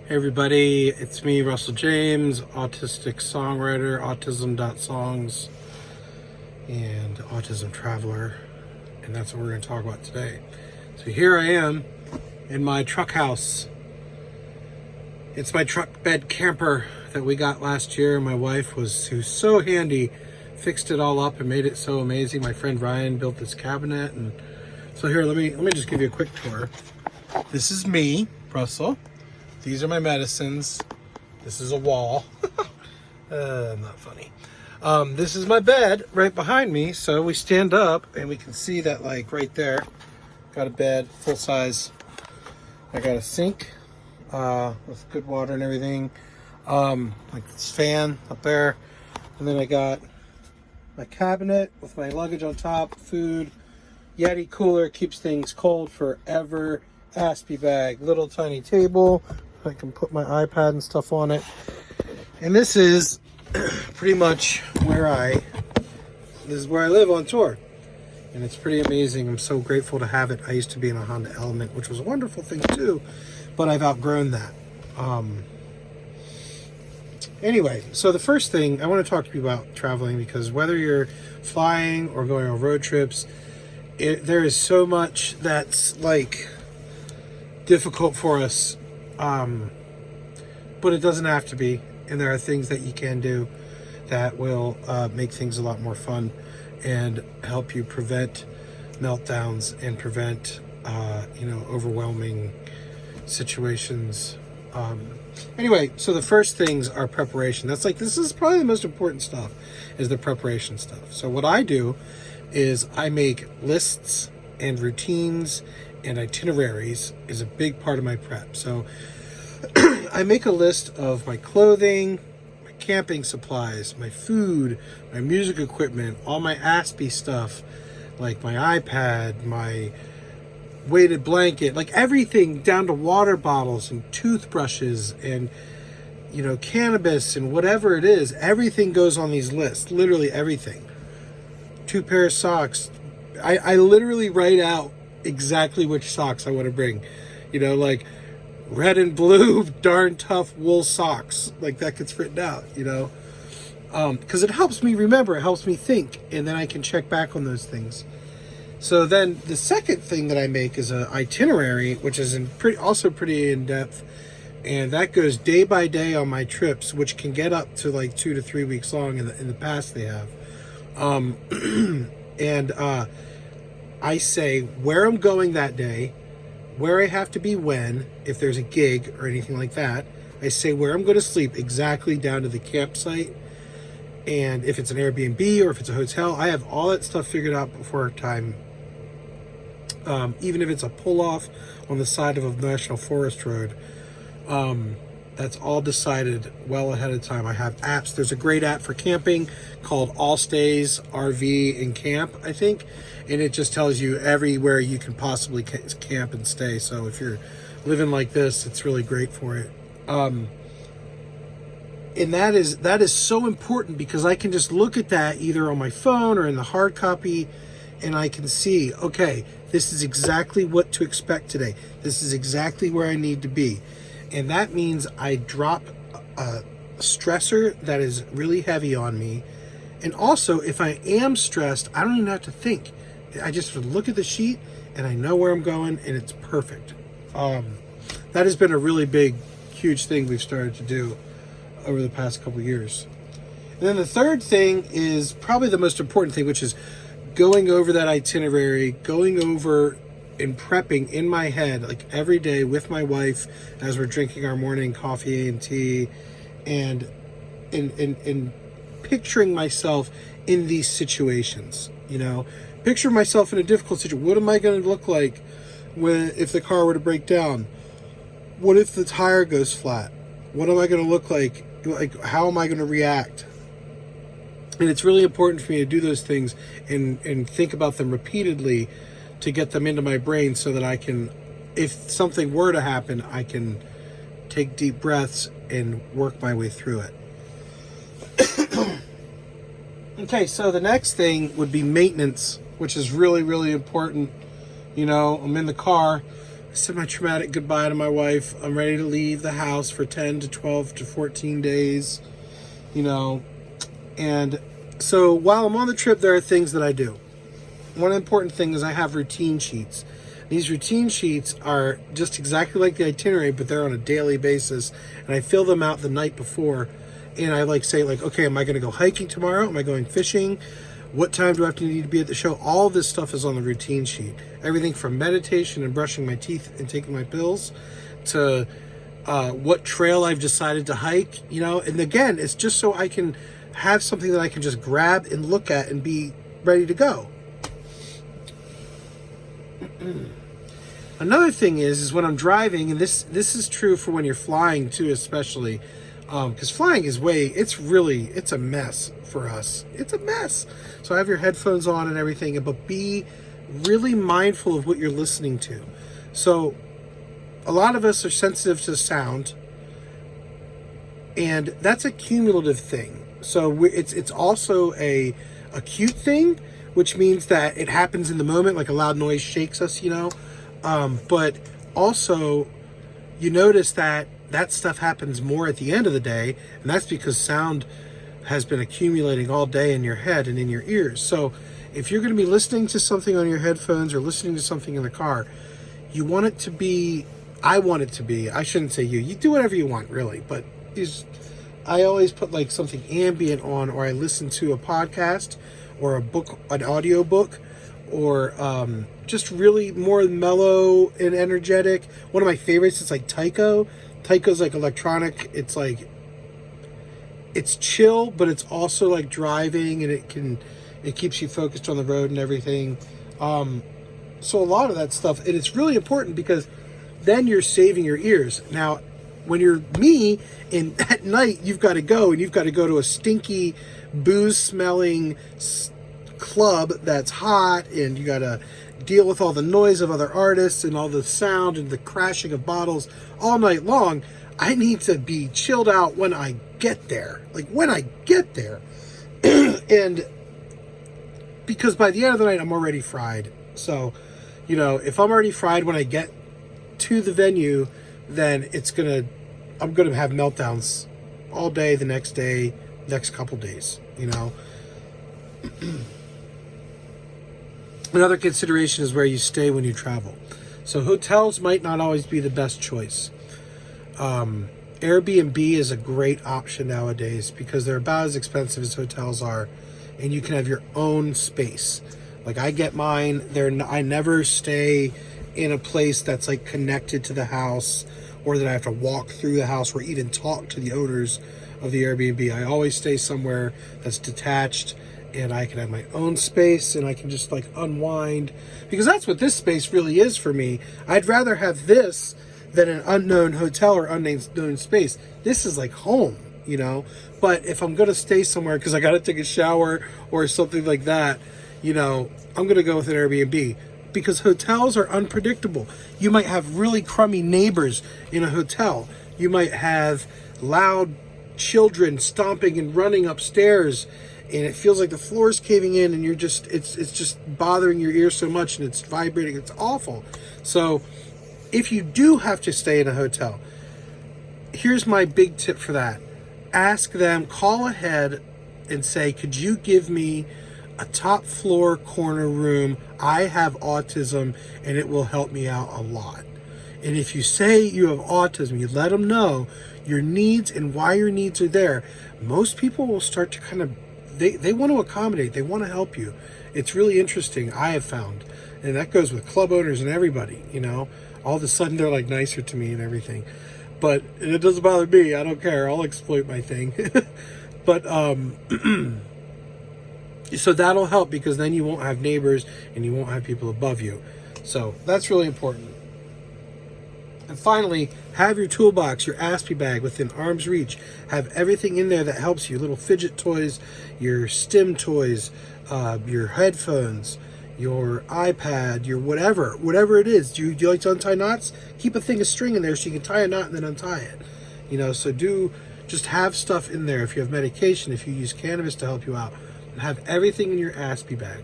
Hey everybody, it's me, Russell James, autistic songwriter, autism.songs, and autism traveler, and that's what we're going to talk about today. So here I am in my truck house. It's my truck bed camper that we got last year. My wife who's so handy, fixed it all up and made it so amazing. My friend Ryan built this cabinet, and so here, let me just give you a quick tour. This is me, Russell. These are my medicines. This is a wall. Not funny. This is my bed right behind me. So we stand up and we can see that, like, right there. Got a bed, full size. I got a sink with good water and everything. Like this fan up there. And then I got my cabinet with my luggage on top, food, Yeti cooler, keeps things cold forever. Aspie bag, little tiny table. I can put my iPad and stuff on it. And this is pretty much where I live on tour. And it's pretty amazing. I'm so grateful to have it. I used to be in a Honda Element, which was a wonderful thing too, but I've outgrown that. Anyway, so the first thing I want to talk to you about traveling, because whether you're flying or going on road trips, there is so much that's like difficult for us, but it doesn't have to be, and there are things that you can do that will make things a lot more fun and help you prevent meltdowns and prevent overwhelming situations. Anyway, so the first things are preparation. This is probably the most important stuff, is the preparation stuff. So what I do is I make lists and routines, and itineraries is a big part of my prep. So I make a list of my clothing, my camping supplies, my food, my music equipment, all my Aspie stuff, like my iPad, my weighted blanket, like everything down to water bottles and toothbrushes and, cannabis and whatever it is. Everything goes on these lists, literally everything. 2 pair of socks. I literally write out exactly which socks I want to bring, like red and blue darn tough wool socks, like that gets written out, because it helps me remember, it helps me think, and then I can check back on those things. So then the second thing that I make is an itinerary, which is also pretty in-depth, and that goes day by day on my trips, which can get up to like 2 to 3 weeks long. In the past they have, and I say where I'm going that day, where I have to be when, if there's a gig or anything like that. I say where I'm going to sleep, exactly down to the campsite. And if it's an Airbnb or if it's a hotel, I have all that stuff figured out before time. Even if it's a pull-off on the side of a national forest road, that's all decided well ahead of time. I have apps. There's a great app for camping called All Stays RV and Camp, I think, and it just tells you everywhere you can possibly camp and stay. So if you're living like this, it's really great for it. And that is so important, because I can just look at that either on my phone or in the hard copy, and I can see, okay, this is exactly what to expect today. This is exactly where I need to be. And that means I drop a stressor that is really heavy on me. And also, if I am stressed, I don't even have to think. I just look at the sheet and I know where I'm going, and it's perfect. That has been a really big, huge thing we've started to do over the past couple of years. And then the third thing is probably the most important thing, which is going over that itinerary, going over and prepping in my head, like every day with my wife as we're drinking our morning coffee and tea, and picturing myself in these situations. Picture myself in a difficult situation. What am I going to look like if the car were to break down? What if the tire goes flat? What am I going to look like? Like, how am I going to react? And it's really important for me to do those things and think about them repeatedly to get them into my brain, so that I can, if something were to happen, I can take deep breaths and work my way through it. Okay, so the next thing would be maintenance, which is really, really important. I'm in the car, said my traumatic goodbye to my wife. I'm ready to leave the house for 10 to 12 to 14 days, you know. And so while I'm on the trip, there are things that I do. One important thing is I have routine sheets. These routine sheets are just exactly like the itinerary, but they're on a daily basis. And I fill them out the night before. And I like say like, okay, am I going to go hiking tomorrow? Am I going fishing? What time do I have to need to be at the show? All this stuff is on the routine sheet. Everything from meditation and brushing my teeth and taking my pills to what trail I've decided to hike, you know. And again, it's just so I can have something that I can just grab and look at and be ready to go. Another thing is when I'm driving, and this is true for when you're flying too, especially, because flying is it's a mess for us. It's a mess. So have your headphones on and everything, but be really mindful of what you're listening to. So a lot of us are sensitive to sound, and that's a cumulative thing. So it's also a acute thing, which means that it happens in the moment, like a loud noise shakes us, you know. But also, you notice that stuff happens more at the end of the day, and that's because sound has been accumulating all day in your head and in your ears. So if you're going to be listening to something on your headphones or listening to something in the car, you want it to be, I want it to be, I shouldn't say you do whatever you want really, but I always put like something ambient on, or I listen to a podcast or a book, an audio book, or just really more mellow and energetic. One of my favorites is like Tycho. Tycho's like electronic. It's like, it's chill, but it's also like driving, and it keeps you focused on the road and everything. So a lot of that stuff, and it's really important because then you're saving your ears. Now, when you're me, and at night you've got to go, and you've got to go to a stinky, booze-smelling club that's hot, and you got to deal with all the noise of other artists and all the sound and the crashing of bottles all night long. I need to be chilled out when I get there. Like when I get there. And because by the end of the night, I'm already fried. So, you know, if I'm already fried when I get to the venue, then I'm going to have meltdowns all day, the next day, next couple days, you know. Another consideration is where you stay when you travel. So hotels might not always be the best choice. Airbnb is a great option nowadays because they're about as expensive as hotels are, and you can have your own space. Like I get mine, I never stay in a place that's like connected to the house, or that I have to walk through the house or even talk to the owners of the Airbnb. I always stay somewhere that's detached, and I can have my own space, and I can just like unwind, because that's what this space really is for me. I'd rather have this than an unknown hotel or unknown space. This is like home, you know. But if I'm going to stay somewhere because I got to take a shower or something like that, you know, I'm going to go with an Airbnb, because hotels are unpredictable. You might have really crummy neighbors in a hotel. You might have loud children stomping and running upstairs, and it feels like the floor's caving in, and you're just, it's just bothering your ears so much, and it's vibrating. It's awful. So if you do have to stay in a hotel, here's my big tip for that. Ask them, call ahead and say, could you give me a top floor corner room? I have autism, and it will help me out a lot. And if you say you have autism, you let them know your needs and why your needs are there. Most people will start to kind of, they want to accommodate. They want to help you. It's really interesting, I have found. And that goes with club owners and everybody, you know. All of a sudden, they're like nicer to me and everything. But it doesn't bother me. I don't care. I'll exploit my thing. But, so that'll help, because then you won't have neighbors and you won't have people above you. So that's really important. And finally, have your toolbox, your Aspie bag within arm's reach. Have everything in there that helps you. Little fidget toys, your stim toys, your headphones, your iPad, your whatever it is. Do you like to untie knots? Keep a thing of string in there so you can tie a knot and then untie it. You know, so just have stuff in there. If you have medication, if you use cannabis to help you out, have everything in your Aspie bag.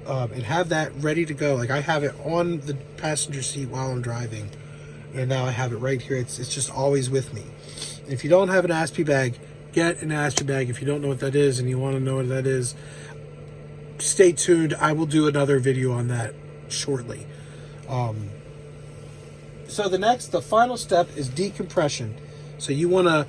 and have that ready to go. Like I have it on the passenger seat while I'm driving, and now I have it right here. It's just always with me. If you don't have an Aspie bag, get an Aspie bag. If you don't know what that is and you want to know what that is, stay tuned. I will do another video on that shortly. So the final step is decompression. So you want to,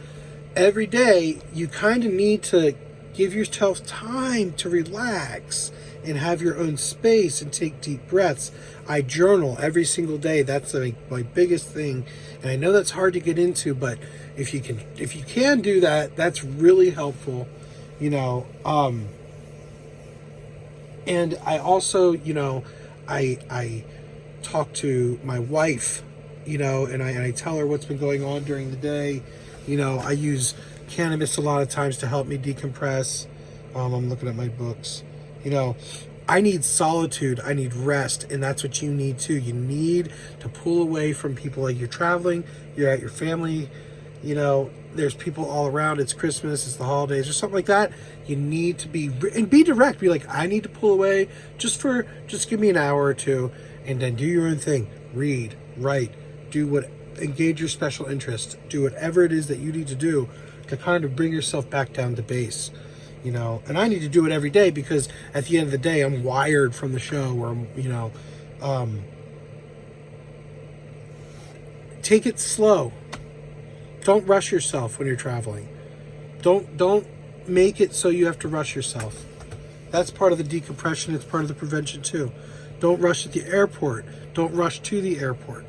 every day, you kind of need to give yourself time to relax and have your own space and take deep breaths. I journal every single day. That's my biggest thing. And I know that's hard to get into, but if you can do that, that's really helpful, you know. And I also, you know, I talk to my wife, you know, and I tell her what's been going on during the day. You know, I use cannabis a lot of times to help me decompress. I'm looking at my books. You know, I need solitude. I need rest. And that's what you need too. You need to pull away from people. Like you're traveling, you're at your family, you know, there's people all around. It's Christmas, it's the holidays or something like that. You need to be direct. Be like, I need to pull away just give me an hour or two, and then do your own thing. Read, write, engage your special interest. Do whatever it is that you need to do to kind of bring yourself back down to base. You know, and I need to do it every day because at the end of the day, I'm wired from the show, or I'm, you know, take it slow. Don't rush yourself when you're traveling. Don't make it so you have to rush yourself. That's part of the decompression. It's part of the prevention too. Don't rush at the airport. Don't rush to the airport.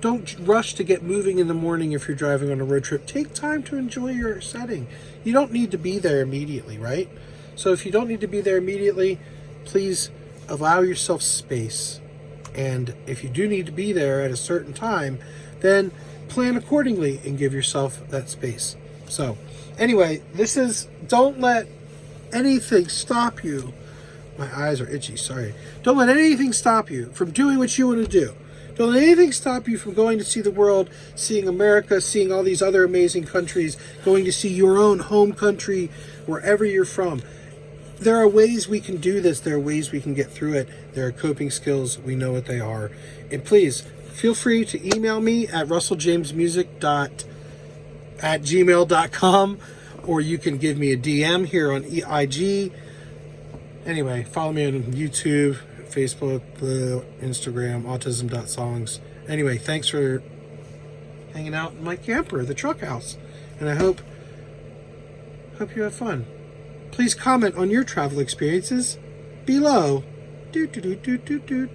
Don't rush to get moving in the morning if you're driving on a road trip. Take time to enjoy your setting. You don't need to be there immediately, right? So if you don't need to be there immediately, please allow yourself space. And if you do need to be there at a certain time, then plan accordingly and give yourself that space. So anyway, don't let anything stop you. My eyes are itchy, sorry. Don't let anything stop you from doing what you want to do. Don't let anything stop you from going to see the world, seeing America, seeing all these other amazing countries, going to see your own home country, wherever you're from. There are ways we can do this. There are ways we can get through it. There are coping skills. We know what they are. And please, feel free to email me at russellljamesmusic@gmail.com, or you can give me a DM here on IG. Anyway, follow me on YouTube, Facebook, Instagram, autism.songs. Anyway, thanks for hanging out in my camper, the truck house. And I hope you have fun. Please comment on your travel experiences below. Doot, doot, doot, doot, doot, doot.